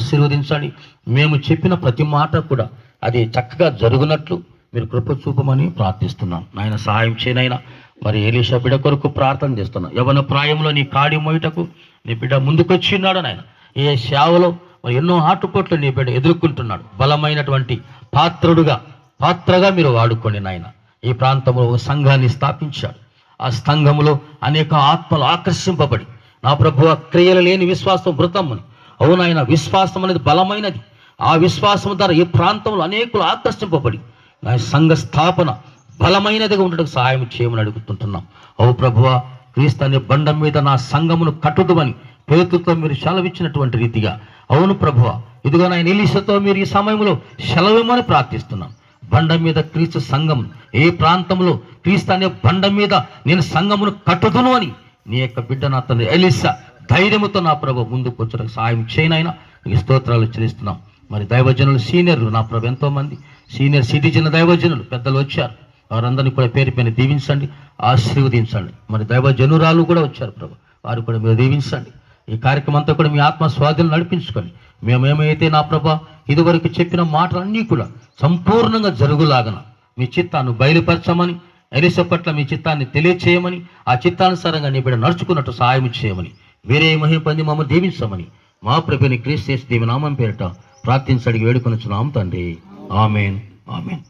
ఆశీర్వదించండి. మేము చెప్పిన ప్రతి మాట కూడా అది చక్కగా జరుగునట్లు మీరు కృప చూపమని ప్రార్థిస్తున్నాం. నాయన సహాయం చేయనైనా. మరి ఎలీషా బిడ్డ కొరకు ప్రార్థన చేస్తున్నాం. యవన ప్రాయంలో నీ కాడి మోయుటకు నీ బిడ్డ ముందుకొచ్చిన్నాడు నాయన. ఏ సేవలో మరి ఎన్నో ఆటుపోట్లు నీ బిడ్డ ఎదుర్కొంటున్నాడు. బలమైనటువంటి పాత్రగా మీరు వాడుకోండి నాయన. ఈ ప్రాంతంలో ఒక సంఘాన్ని స్థాపించాడు. ఆ సంఘములో అనేక ఆత్మలు ఆకర్షింపబడి, నా ప్రభువా, క్రియలు లేని విశ్వాసం మృతమని. అవునాయన, విశ్వాసం అనేది బలమైనది. ఆ విశ్వాసం ద్వారా ఈ ప్రాంతంలో అనేకులు ఆకర్షింపబడి నా సంఘ స్థాపన బలమైనదిగా ఉండడానికి సహాయం చేయమని అడుగుతుంటున్నాం. ఓ ప్రభువా, క్రీస్తు అనే బండ మీద నా సంఘమును కట్టుదుమని పేతుతో మీరు సెలవిచ్చినటువంటి రీతిగా, అవును ప్రభువా, ఇదిగో నాయన ఎలీషాతో మీరు ఈ సమయంలో సెలవిమని ప్రార్థిస్తున్నాం. బండ మీద క్రీస్తు సంఘం, ఏ ప్రాంతంలో క్రీస్తు అనే బండ మీద నేను సంఘమును కట్టుదును అని నీ యొక్క బిడ్డ నా తండ్రి ఎలీషా ధైర్యముతో నా ప్రభు ముందుకు వచ్చడానికి సహాయం చేయనైనా నీకు స్తోత్రాలు చెల్లిస్తున్నాం. మరి దైవజనులు సీనియర్లు నా ప్రభు ఎంతోమంది సీనియర్ సిటిజన్ దైవజనులు పెద్దలు వచ్చారు. వారందరినీ కూడా పేరు పైన దీవించండి, ఆశీర్వదించండి. మరి దైవజనురాలు కూడా వచ్చారు ప్రభు, వారు కూడా మీరు దీవించండి. ఈ కార్యక్రమం అంతా కూడా మీ ఆత్మ స్వాధీనం నడిపించుకోండి. మేమేమైతే నా ప్రభా ఇదివరకు చెప్పిన మాటలన్నీ కూడా సంపూర్ణంగా జరుగులాగన మీ చిత్తాన్ని బయలుపరచమని, ఎలీషా పట్ల మీ చిత్తాన్ని తెలియచేయమని, ఆ చిత్తానుసారంగా నీ బిడ్డ నడుచుకున్నట్టు సహాయం చేయమని, వేరే మహిమ పొంది మమ్మల్ని దీవించమని మా ప్రభుని క్రీస్తు యేసు నామం పేరిట ప్రార్థించడికి వేడుకొనుచున్నాం తండ్రి. ఆమేన్, ఆమేన్.